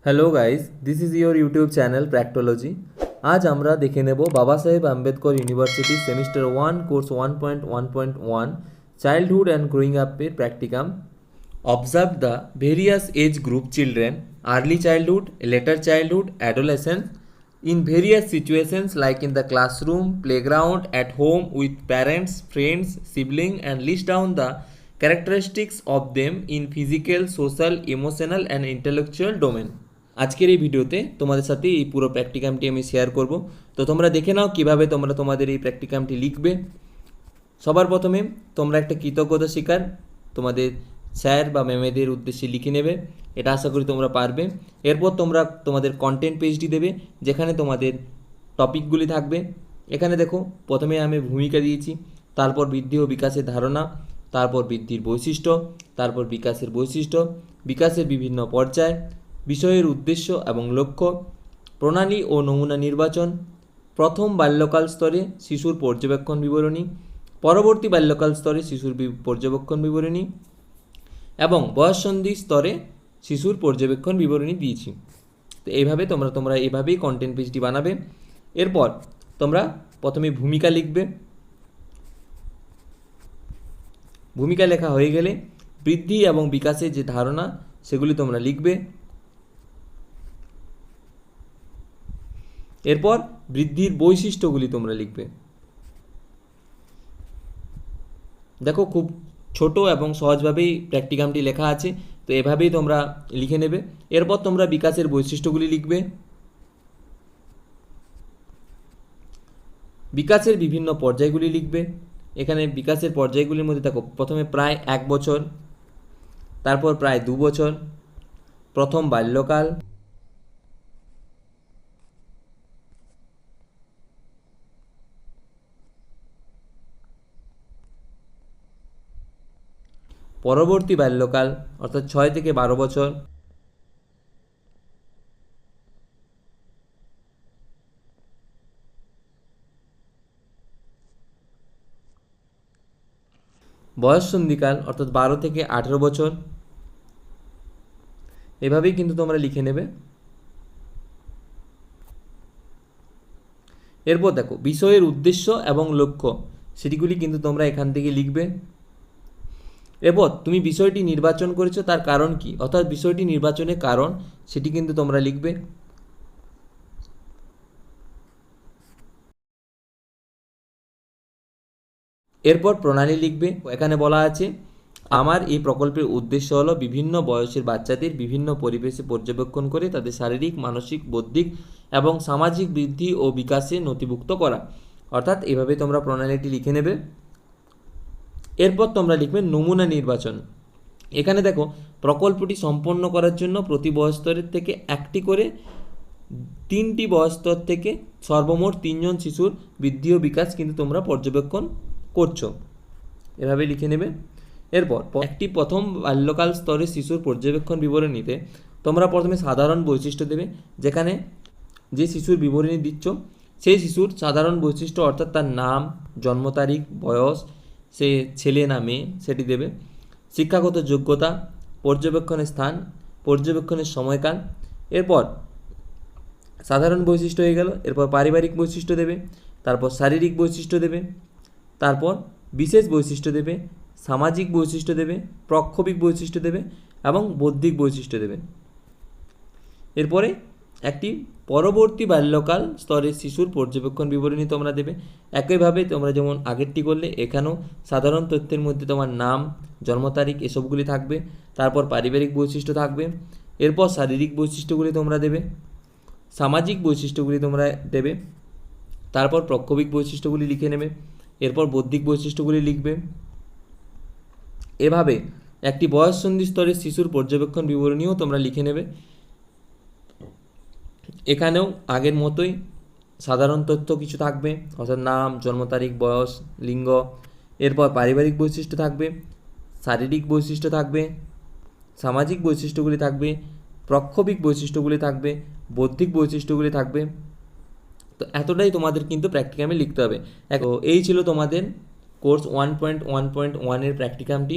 Hello guys, this is your YouTube channel Practology. আজ আমরা দেখে নেব Baba Saheb Ambedkar university semester 1 course 1.1.1 childhood and growing আপের practicum. Observe the various age group children, early childhood, later childhood, adolescence in various situations like in the classroom, playground, at home, with parents, friends, siblings, and list down the characteristics of them in physical, social, emotional and intellectual domain. আজকের এই ভিডিওতে তোমাদের সাথে এই পুরো প্র্যাকটিকামটি আমি share করব। তো তোমরা দেখে নাও কিভাবে তোমরা তোমাদের এই প্র্যাকটিকামটি লিখবে। সবার প্রথমে তোমরা একটা কৃতজ্ঞতা স্বীকার তোমাদের স্যার বা ম্যামেদের উদ্দেশ্যে লিখে নেবে, এটা আশা করি তোমরা পারবে। এরপর তোমরা তোমাদের কন্টেন্ট পেজটি দেবে, যেখানে তোমাদের টপিকগুলি থাকবে। এখানে দেখো, প্রথমে আমি ভূমিকা দিয়েছি, তারপর বৃদ্ধি ও বিকাশের ধারণা, তারপর বৃদ্ধির বৈশিষ্ট্য, তারপর বিকাশের বৈশিষ্ট্য, বিকাশের বিভিন্ন পর্যায়, বিষয়ের উদ্দেশ্য এবং লক্ষ্য, প্রণালী ও নমুনা নির্বাচন, প্রথম বাল্যকাল স্তরে শিশুর পর্যবেক্ষণ বিবরণী, পরবর্তী বাল্যকাল স্তরে শিশুর পর্যবেক্ষণ বিবরণী এবং বয়ঃসন্ধি স্তরে শিশুর পর্যবেক্ষণ বিবরণী দিয়েছি। তো এইভাবে তোমরা এইভাবেই কন্টেন্ট পেজটি বানাবে। এরপর তোমরা প্রথমে ভূমিকা লিখবে। ভূমিকা লেখা হয়ে গেলে বৃদ্ধি এবং বিকাশের যে ধারণা সেগুলি তোমরা লিখবে। এরপর বৃদ্ধির বৈশিষ্ট্যগুলি তোমরা লিখবে। দেখো, খুব ছোট এবং সহজভাবেই প্র্যাকটিকামটি লেখা আছে, তো এভাবেই তোমরা লিখে নেবে। এরপর তোমরা বিকাশের বৈশিষ্ট্যগুলি লিখবে। বিকাশের বিভিন্ন পর্যায়গুলি লিখবে। এখানে বিকাশের পর্যায়গুলির মধ্যে দেখো, প্রথমে প্রায় 1 বছর, তারপর প্রায় 2 বছর, প্রথম বাল্যকাল, পরবর্তী বাল্যকাল অর্থাৎ 6 থেকে 12 বছর, বয়ঃসন্ধিকাল অর্থাৎ 12 থেকে 18 বছর। এভাবেই কিন্তু তোমরা লিখে নেবে। এরপর দেখো, বিষয়ের উদ্দেশ্য এবং লক্ষ্য সেটিগুলি কিন্তু তোমরা এখান থেকে লিখবে। এরপর তুমি বিষয়টি নির্বাচন করেছো, তার কারণ কি, অর্থাৎ বিষয়টি নির্বাচনের কারণ সেটি কিন্তু তোমরা লিখবে। এরপর প্রণালী লিখবে। এখানে বলা আছে, আমার এই প্রকল্পের উদ্দেশ্য হলো বিভিন্ন বয়সের বাচ্চাদের বিভিন্ন পরিবেশে পর্যবেক্ষণ করে তাদের শারীরিক, মানসিক, বৌদ্ধিক এবং সামাজিক বৃদ্ধি ও বিকাশে নথিভুক্ত করা। অর্থাৎ এভাবে তোমরা প্রণালীটি লিখে নেবে। এরপর তোমরা লিখবে নমুনা নির্বাচন। এখানে দেখো, প্রকল্পটি সম্পন্ন করার জন্য প্রতি বয়সস্তরের থেকে একটি করে 3টি বয়সস্তর থেকে সর্বমোট 3 জন শিশুর বৃদ্ধি ও বিকাশ কিন্তু তোমরা পর্যবেক্ষণ করছো, এভাবে লিখে নেবে। এরপর একটি প্রথম বাল্যকাল স্তরে শিশুর পর্যবেক্ষণ বিবরণীতে তোমরা প্রথমে সাধারণ বৈশিষ্ট্য দেবে, যেখানে যে শিশুর বিবরণী দিচ্ছ সেই শিশুর সাধারণ বৈশিষ্ট্য অর্থাৎ তার নাম, জন্ম তারিখ, বয়স, সে ছেলে না মেয়ে সেটি দেবে। শিক্ষাগত যোগ্যতা, পর্যবেক্ষণের স্থান, পর্যবেক্ষণের সময়কাল। এরপর সাধারণ বৈশিষ্ট্য হয়ে গেল। এরপর পারিবারিক বৈশিষ্ট্য দেবে, তারপর শারীরিক বৈশিষ্ট্য দেবে, তারপর বিশেষ বৈশিষ্ট্য দেবে, সামাজিক বৈশিষ্ট্য দেবে, প্রক্ষোভিক বৈশিষ্ট্য দেবে এবং বৌদ্ধিক বৈশিষ্ট্য দেবে। এরপরে একটি পরবর্তী বাল্যকাল স্তরের শিশুর পর্যবেক্ষণ বিবরণী তোমরা দেবে। একইভাবে তোমরা যেমন আগেরটি করলে, এখানেও সাধারণ তথ্যের মধ্যে তোমার নাম, জন্ম তারিখ এসবগুলি থাকবে, তারপর পারিবারিক বৈশিষ্ট্য থাকবে, এরপর শারীরিক বৈশিষ্ট্যগুলি তোমরা দেবে, সামাজিক বৈশিষ্ট্যগুলি তোমরা দেবে, তারপর প্রক্ষোভিক বৈশিষ্ট্যগুলি লিখে নেবে, এরপর বৌদ্ধিক বৈশিষ্ট্যগুলি লিখবে। এভাবে একটি বয়ঃসন্ধি স্তরের শিশুর পর্যবেক্ষণ বিবরণীও তোমরা লিখে নেবে। এখানেও আগের মতোই সাধারণ তথ্য কিছু থাকবে, অর্থাৎ নাম, জন্ম তারিখ, বয়স, লিঙ্গ। এরপর পারিবারিক বৈশিষ্ট্য থাকবে, শারীরিক বৈশিষ্ট্য থাকবে, সামাজিক বৈশিষ্ট্যগুলি থাকবে, প্রক্ষোভিক বৈশিষ্ট্যগুলি থাকবে, বৌদ্ধিক বৈশিষ্ট্যগুলি থাকবে। তো এতটাই তোমাদের কিন্তু প্র্যাকটিকামে লিখতে হবে। এই ছিল তোমাদের কোর্স 1.1.1 এর প্র্যাকটিকামটি।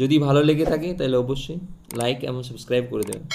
যদি ভালো লেগে থাকে তাহলে অবশ্যই লাইক এবং সাবস্ক্রাইব করে দেবেন।